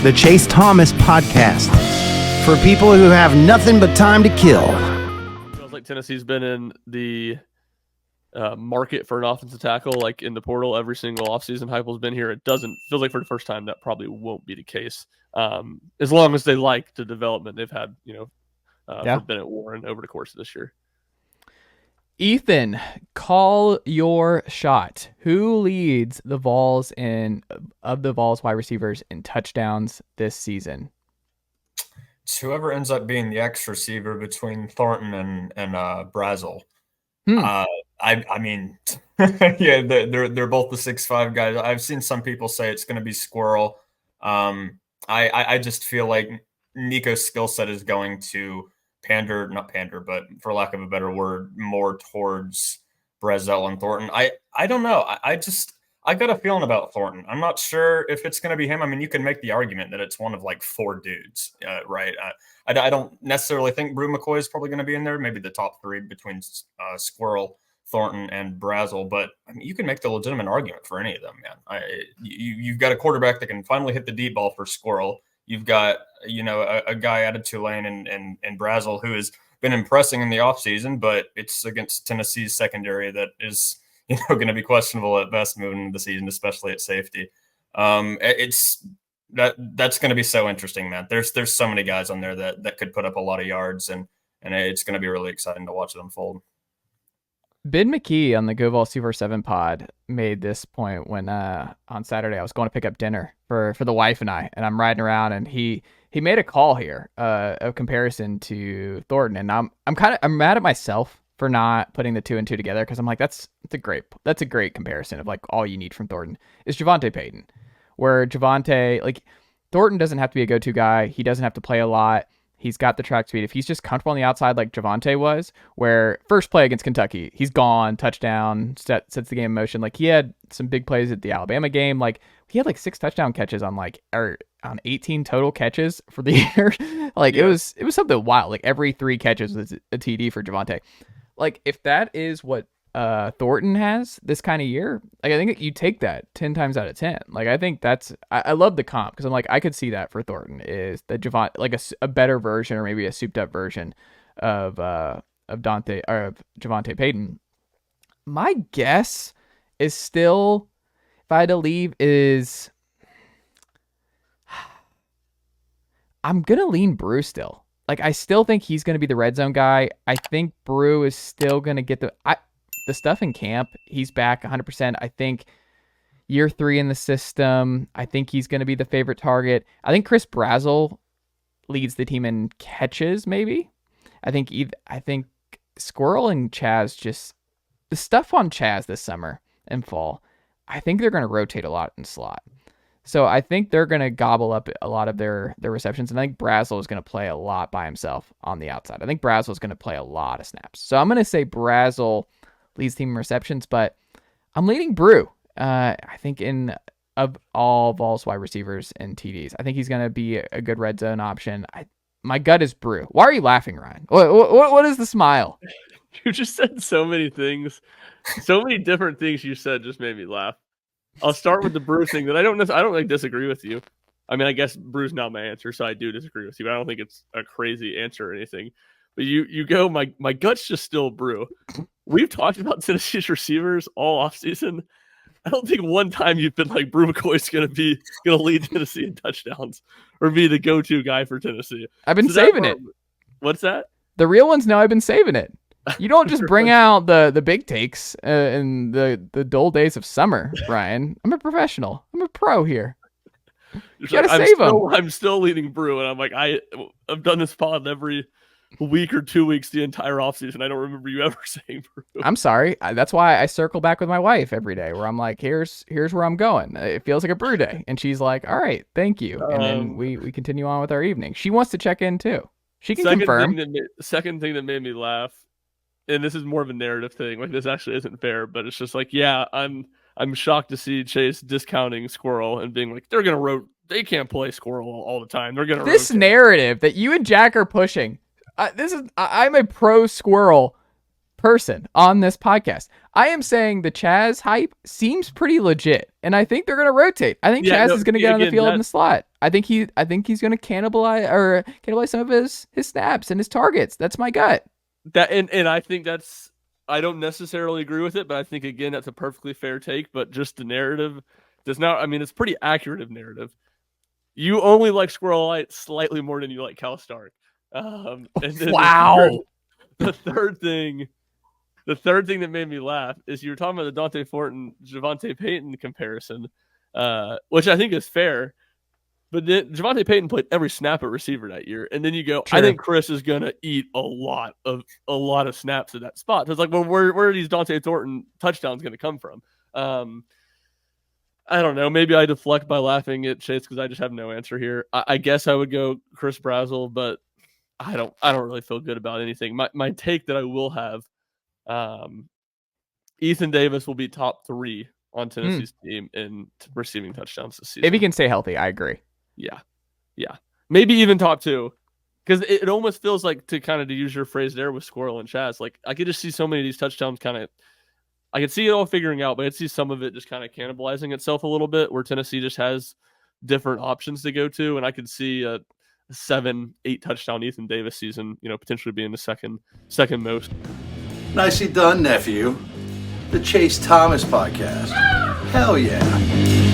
the Chase Thomas Podcast, for people who have nothing but time to kill. Feels like Tennessee's been in the market for an offensive tackle, like in the portal every single offseason. Heupel's been here. It doesn't feel like for the first time that probably won't be the case. As long as they like the development they've had, for Bennett Warren over the course of this year. Ethan, call your shot. Who leads the Vols of the Vols wide receivers in touchdowns this season? It's whoever ends up being the X receiver between Thornton and Brazzell. I mean, yeah, they're both the 6'5" guys. I've seen some people say it's going to be Squirrel. I just feel like Nico's skill set is going to not pander, but for lack of a better word, more towards Brazzell and Thornton. I don't know. I got a feeling about Thornton. I'm not sure if it's going to be him. I mean, you can make the argument that it's one of like four dudes, right? I don't necessarily think Brew McCoy is probably going to be in there. Maybe the top three between Squirrel, Thornton, and Brazzell. But I mean, you can make the legitimate argument for any of them, man. You've got a quarterback that can finally hit the deep ball for Squirrel. You've got, a guy out of Tulane and Brazzell who has been impressing in the offseason, but it's against Tennessee's secondary that is, going to be questionable at best moving into the season, especially at safety. That's going to be so interesting, man. There's so many guys on there that could put up a lot of yards, and it's going to be really exciting to watch it unfold. Ben McKee on the Go Vols 247 pod made this point when on Saturday I was going to pick up dinner for the wife and I'm riding around, and he made a call here of comparison to Thornton, and I'm mad at myself for not putting the 2 and 2 together, because I'm like that's a great comparison of like all you need from Thornton is Javonte Payton, where Javonte, like, Thornton doesn't have to be a go-to guy, he doesn't have to play a lot. He's got the track speed. If he's just comfortable on the outside like Javonte was, where first play against Kentucky, he's gone, touchdown, sets the game in motion. Like, he had some big plays at the Alabama game. Like, he had like 6 touchdown catches on 18 total catches for the year. Like, yeah. It was something wild. Like, every 3 catches was a TD for Javonte. Like, if that is what Thornton has this kind of year, like, I think you take that 10 times out of 10. Like, I think I love the comp, because I'm like, I could see that for Thornton is the Javonte, like a better version, or maybe a souped up version of Dante or of Javonte Payton. My guess is still, if I had to leave, is I'm gonna lean Brew still. Like, I still think he's gonna be the red zone guy. I think Brew is still gonna get the stuff in camp. He's back 100%. I think year 3 in the system, I think he's going to be the favorite target. I think Chris Brazzell leads the team in catches, maybe. I think Squirrel and Chaz, just the stuff on Chaz this summer and fall, I think they're going to rotate a lot in slot. So I think they're going to gobble up a lot of their receptions. And I think Brazzell is going to play a lot by himself on the outside. I think Brazzell is going to play a lot of snaps. So I'm going to say Brazzell leads team in receptions, but I'm leading Brew. I think of all Vols wide receivers and TDs, I think he's going to be a good red zone option. My gut is Brew. Why are you laughing, Ryan? What is the smile? You just said so many things. So many different things you said just made me laugh. I'll start with the Brew thing that I don't like disagree with you. I mean, I guess Brew's not my answer, so I do disagree with you, but I don't think it's a crazy answer or anything. But you go, my gut's just still Brew. We've talked about Tennessee's receivers all offseason. I don't think one time you've been like, Brew McCoy's going to lead Tennessee in touchdowns or be the go-to guy for Tennessee. I've been saving it. What's that? The real ones know I've been saving it. You don't just bring out the big takes in the dull days of summer, Ryan. I'm a professional. I'm a pro here. You gotta save them. I'm still leading Brew, and I'm like, I've done this pod every week or 2 weeks the entire offseason. I don't remember you ever saying Brew. I'm sorry. That's why I circle back with my wife every day, where I'm like, here's where I'm going. It feels like a Brew day. And she's like, all right, thank you. And then we continue on with our evening. She wants to check in too. She can confirm. Second thing that made me laugh, and this is more of a narrative thing, like, this actually isn't fair, but it's just like, yeah, I'm shocked to see Chase discounting Squirrel and being like, they can't play Squirrel all the time. They're gonna this narrative that you and Jack are pushing. I'm a pro Squirrel person on this podcast. I am saying the Chaz hype seems pretty legit, and I think they're going to rotate. I think Chaz is going to get on the field in the slot. I think he's going to cannibalize some of his snaps and his targets. That's my gut. And I think I don't necessarily agree with it, but I think again that's a perfectly fair take. But just the narrative does not. I mean, it's pretty accurate narrative. You only like Squirrel White slightly more than you like Cal Stark. And then wow. The third thing that made me laugh is you were talking about the Dont'e Thornton Javonte Payton comparison, which I think is fair. But then Javonte Payton played every snap at receiver that year, and then you go, I think Chris is gonna eat a lot of snaps at that spot. So it's like, well, where are these Dont'e Thornton touchdowns gonna come from? I don't know. Maybe I deflect by laughing at Chase because I just have no answer here. I guess I would go Chris Brazzell, but I don't really feel good about anything. My take that I will have, Ethan Davis will be top 3 on Tennessee's team in receiving touchdowns this season. If he can stay healthy, I agree. Yeah. Maybe even top 2. Because it almost feels like, to use your phrase there with Squirrel and Chaz, like I could just see so many of these touchdowns I could see it all figuring out, but I'd see some of it just kind of cannibalizing itself a little bit, where Tennessee just has different options to go to, and I could see a 7-8 touchdown Ethan Davis season, potentially being the second most. Nicely done, nephew. The Chase Thomas podcast. Hell yeah.